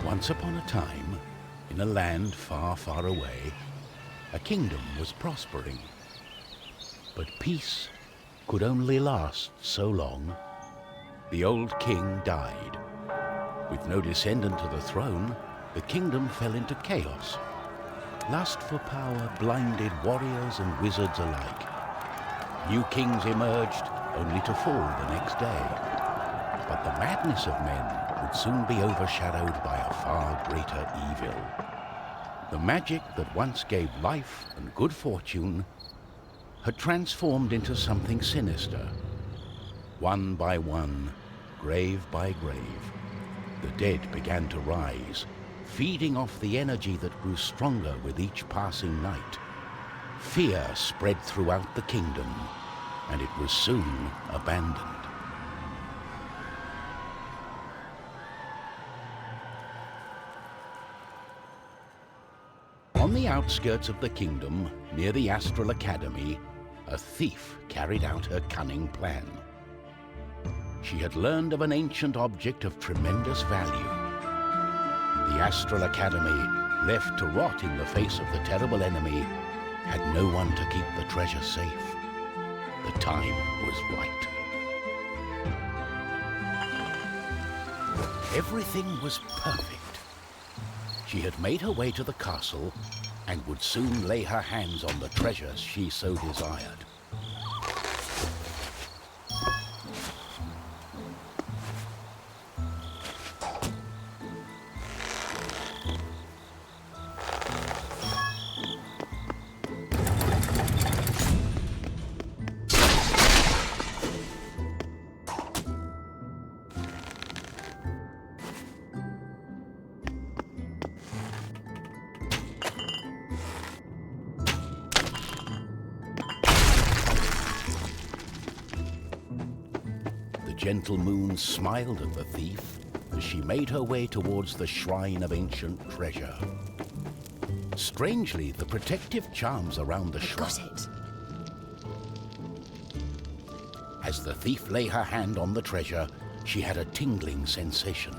Once upon a time, in a land far, far away, a kingdom was prospering. But peace could only last so long. The old king died. With no descendant to the throne, the kingdom fell into chaos. Lust for power blinded warriors and wizards alike. New kings emerged, only to fall the next day. But the madness of men would soon be overshadowed by a far greater evil. The magic that once gave life and good fortune had transformed into something sinister. One by one, grave by grave, the dead began to rise, feeding off the energy that grew stronger with each passing night. Fear spread throughout the kingdom, and it was soon abandoned. On the outskirts of the kingdom, near the Astral Academy, a thief carried out her cunning plan. She had learned of an ancient object of tremendous value. The Astral Academy, left to rot in the face of the terrible enemy, had no one to keep the treasure safe. The time was right. Everything was perfect. She had made her way to the castle and would soon lay her hands on the treasures she so desired. The gentle moon smiled at the thief as she made her way towards the shrine of ancient treasure. Strangely, the protective charms around the shrine... Got it. As the thief lay her hand on the treasure, she had a tingling sensation.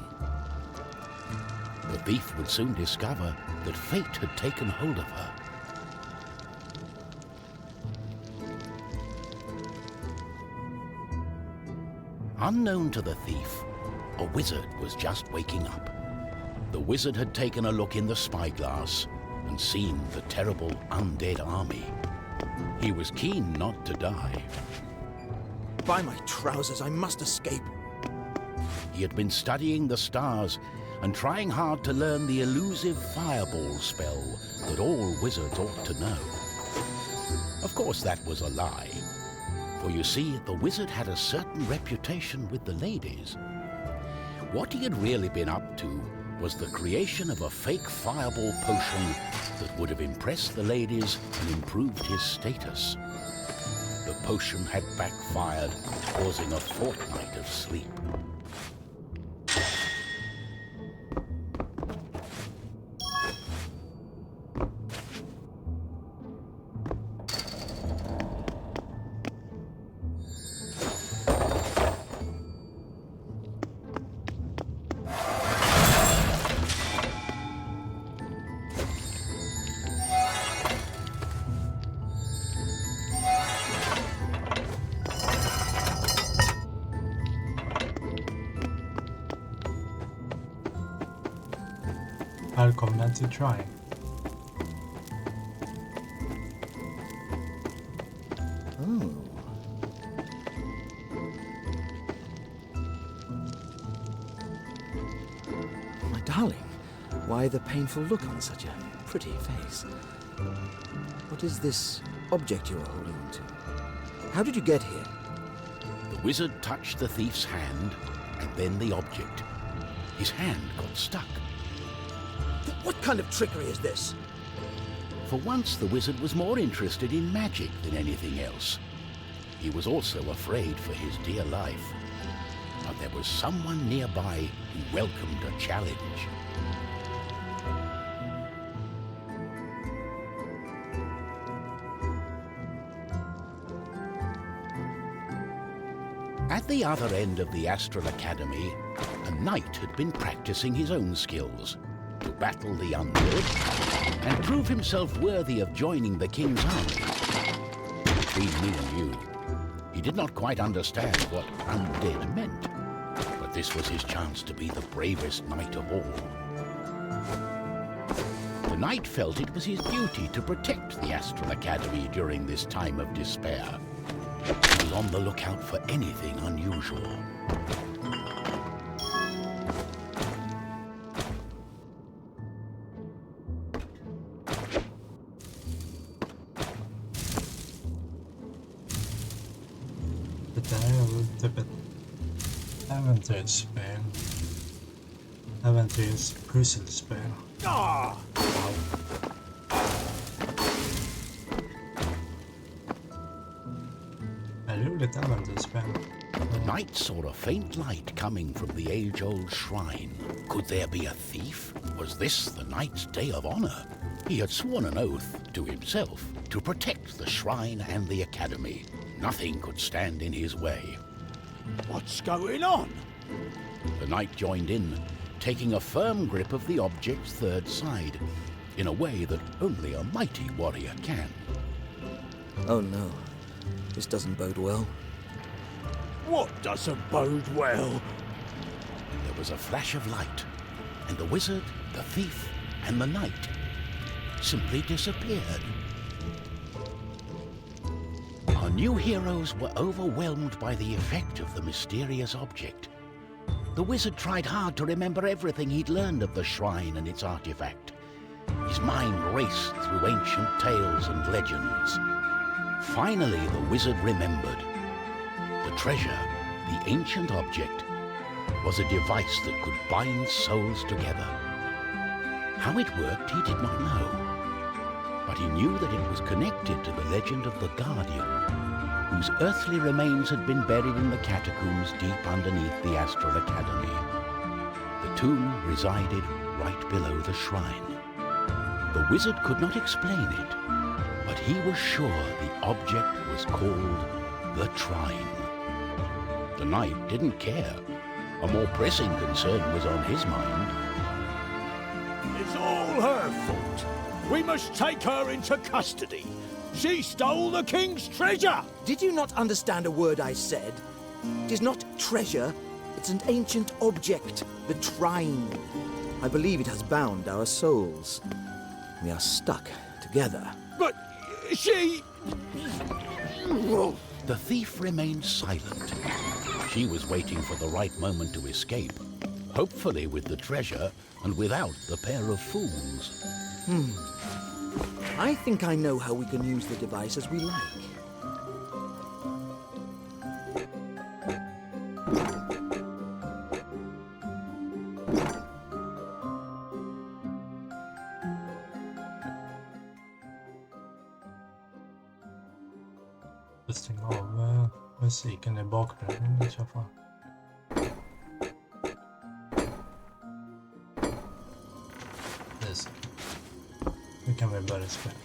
The thief would soon discover that fate had taken hold of her. Unknown to the thief, a wizard was just waking up. The wizard had taken a look in the spyglass and seen the terrible undead army. He was keen not to die. By my trousers, I must escape. He had been studying the stars and trying hard to learn the elusive fireball spell that all wizards ought to know. Of course, that was a lie. For you see, the wizard had a certain reputation with the ladies. What he had really been up to was the creation of a fake fireball potion that would have impressed the ladies and improved his status. The potion had backfired, causing a fortnight of sleep. Välkomna till Trine. My darling, why the painful look on such a pretty face? What is this object you are holding on to? How did you get here? The wizard touched the thief's hand, and then the object. His hand got stuck. What kind of trickery is this? For once, the wizard was more interested in magic than anything else. He was also afraid for his dear life. But there was someone nearby who welcomed a challenge. At the other end of the Astral Academy, a knight had been practicing his own skills to battle the undead and prove himself worthy of joining the king's army. Between me and you, he did not quite understand what undead meant, but this was his chance to be the bravest knight of all. The knight felt it was his duty to protect the Astral Academy during this time of despair. He was on the lookout for anything unusual. Det där är väl typ ett äventyrsspel. Äventyrs-pusselspel. Roligt äventyrsspel. The knight saw a faint light coming from the age-old shrine. Could there be a thief? Was this the knight's day of honor? He had sworn an oath to himself to protect the shrine and the academy. Nothing could stand in his way. What's going on? The knight joined in, taking a firm grip of the object's third side, in a way that only a mighty warrior can. Oh no, this doesn't bode well. What doesn't bode well? There was a flash of light, and the wizard, the thief, and the knight simply disappeared. Our new heroes were overwhelmed by the effect of the mysterious object. The wizard tried hard to remember everything he'd learned of the shrine and its artifact. His mind raced through ancient tales and legends. Finally, the wizard remembered. The treasure, the ancient object, was a device that could bind souls together. How it worked, he did not know. But he knew that it was connected to the legend of the Guardian, whose earthly remains had been buried in the catacombs deep underneath the Astral Academy. The tomb resided right below the shrine. The wizard could not explain it, but he was sure the object was called the Trine. The knight didn't care. A more pressing concern was on his mind. It's all her fault. We must take her into custody. She stole the king's treasure! Did you not understand a word I said? It is not treasure, it's an ancient object, the Trine. I believe it has bound our souls. We are stuck together. But she... The thief remained silent. She was waiting for the right moment to escape, hopefully with the treasure and without the pair of fools. I think I know how we can use the device as we like. Stäng av musiken i bakgrunden i så fall. Precis. Nu kan vi börja spela.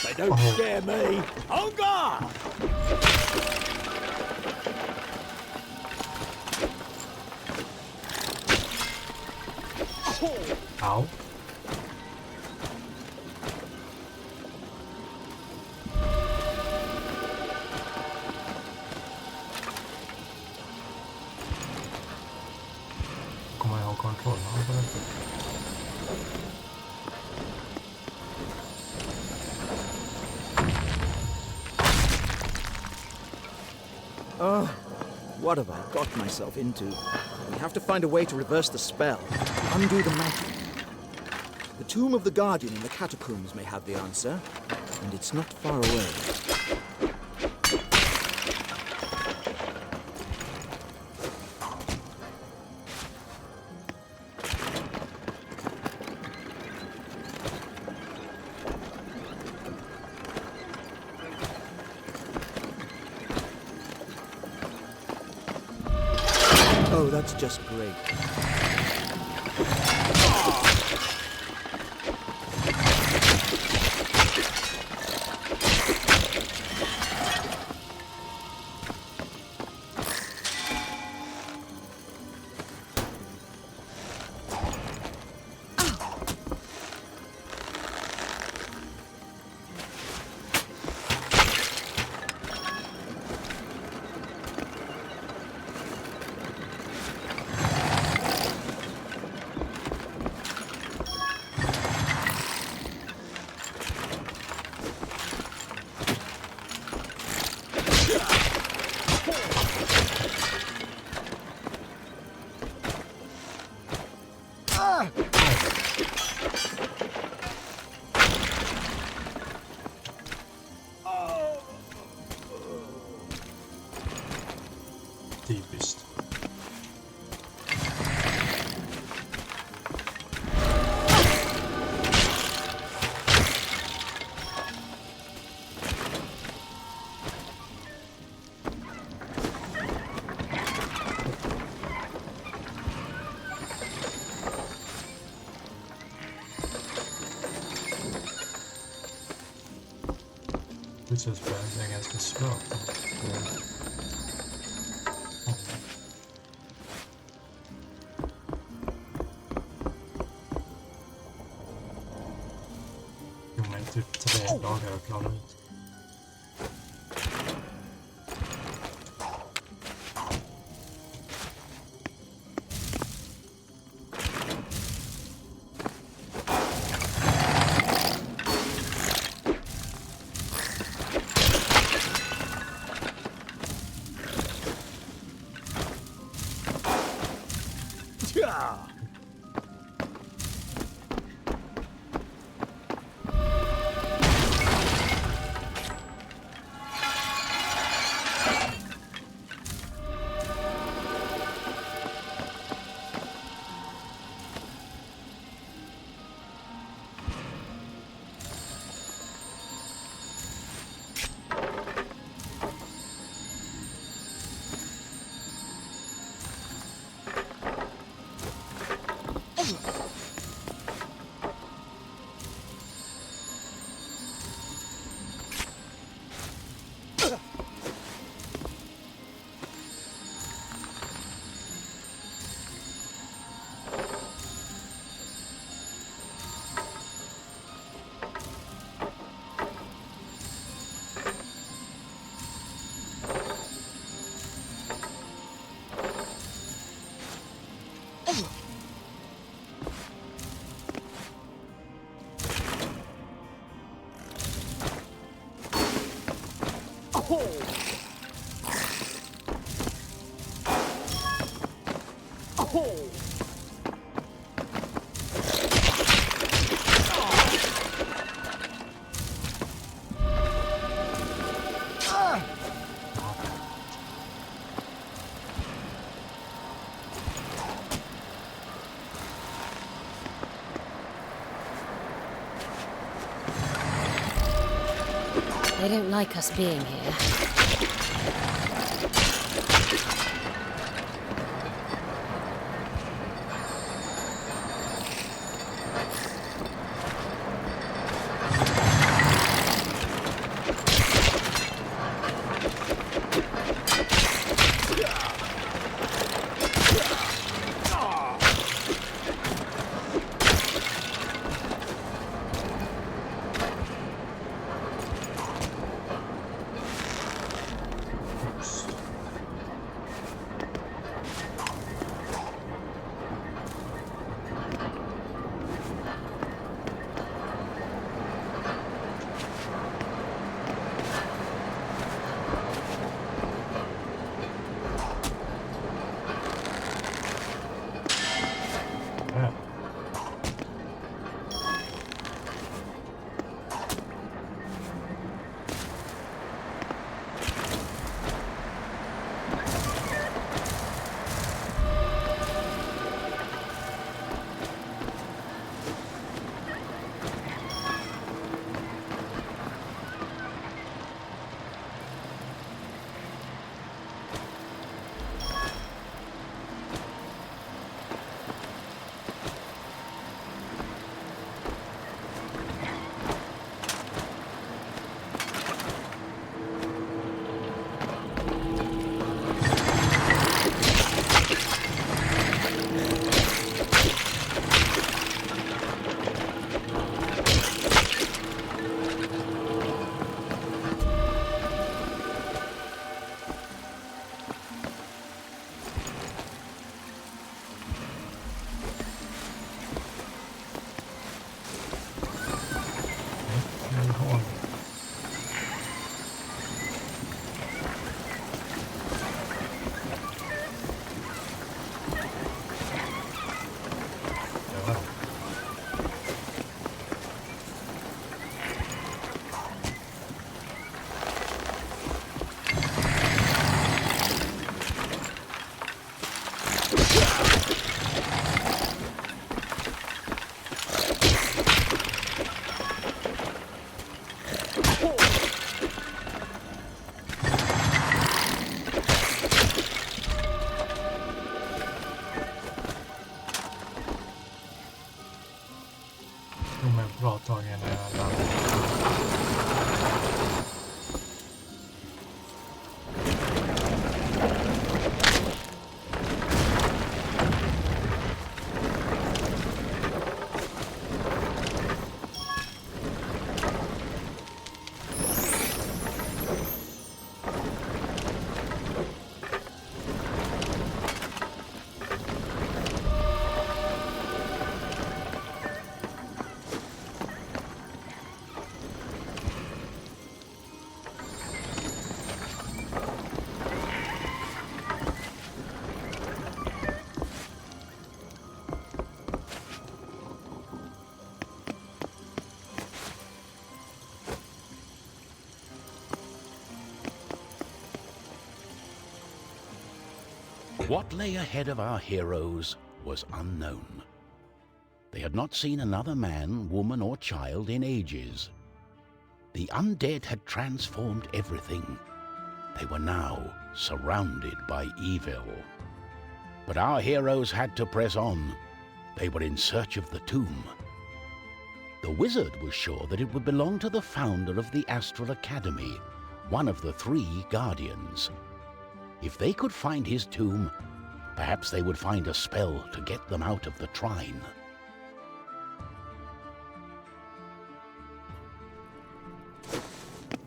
They don't scare me. On guard! Ow. Kommer jag ha kontrollen på detta? Oh, what have I got myself into? We have to find a way to reverse the spell, undo the magic. The tomb of the Guardian in the catacombs may have the answer, and it's not far away. Oh, that's just great. Typiskt. Skyddsvärdet är ganska smart. Jo, men typ 3 dagar att klara ut. They don't like us being here. tog mig ett bra tag innan jag landade. What lay ahead of our heroes was unknown. They had not seen another man, woman, or child in ages. The undead had transformed everything. They were now surrounded by evil. But our heroes had to press on. They were in search of the tomb. The wizard was sure that it would belong to the founder of the Astral Academy, one of the 3 guardians. If they could find his tomb, perhaps they would find a spell to get them out of the Trine.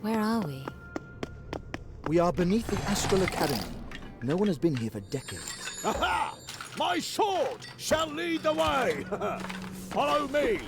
Where are we? We are beneath the Astral Academy. No one has been here for decades. Aha! My sword shall lead the way! Follow me!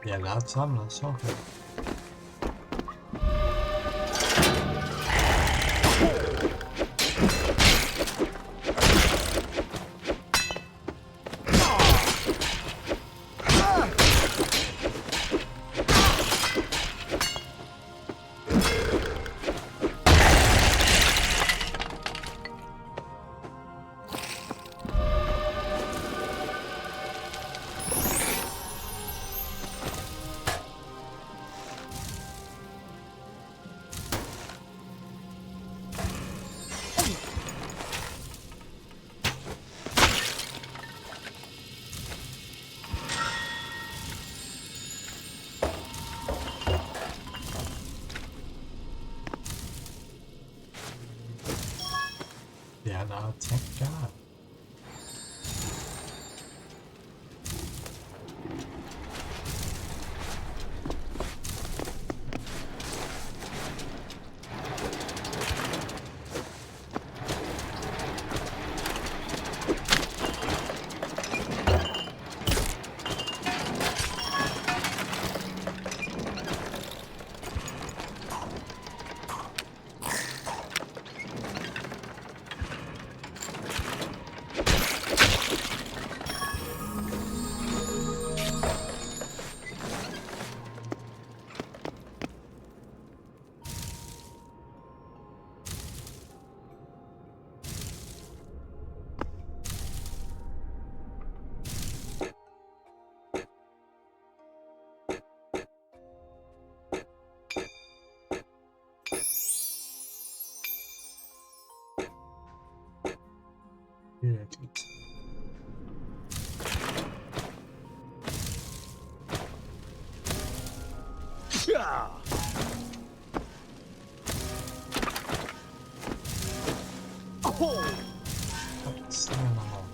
Det gäller att samla saker. Gärna täcka här. Tillräckligt. Yeah. Oh. Snälla nån.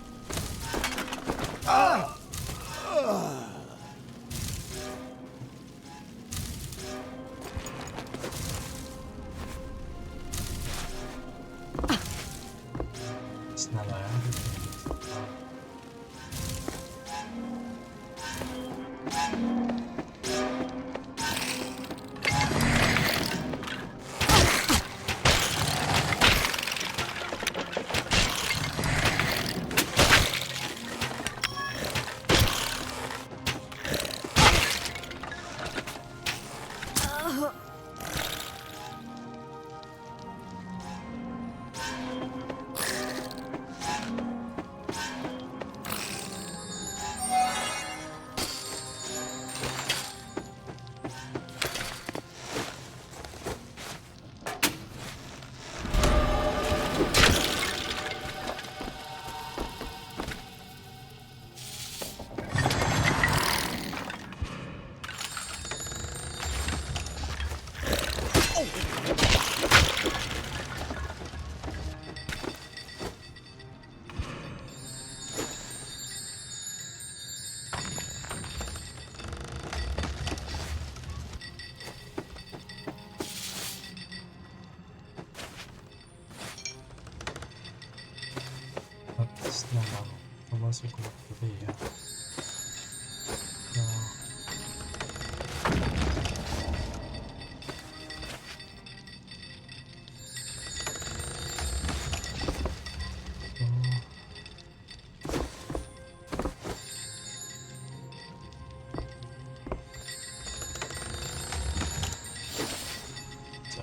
Snälla, jag hade tänkt. Snälla nån. Jag måste komma förbi här. Ja. Så.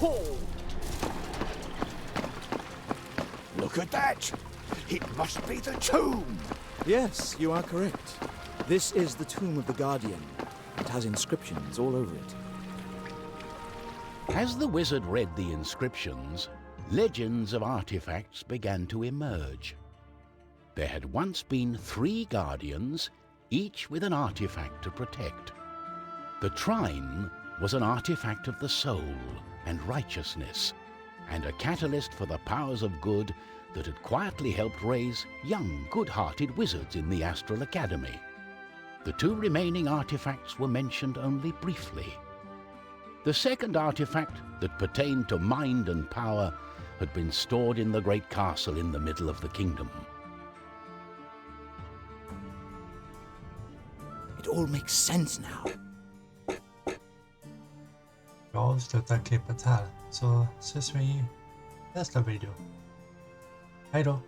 Oh. Look at that! It must be the tomb! Yes, you are correct. This is the tomb of the Guardian. It has inscriptions all over it. As the wizard read the inscriptions, legends of artifacts began to emerge. There had once been 3 guardians, each with an artifact to protect. The Trine was an artifact of the soul and righteousness, and a catalyst for the powers of good that had quietly helped raise young, good-hearted wizards in the Astral Academy. The 2 remaining artifacts were mentioned only briefly. The second artifact, that pertained to mind and power, had been stored in the great castle in the middle of the kingdom. It all makes sense now. Jag avslutar klippet här, så ses vi i nästa video. Hej då!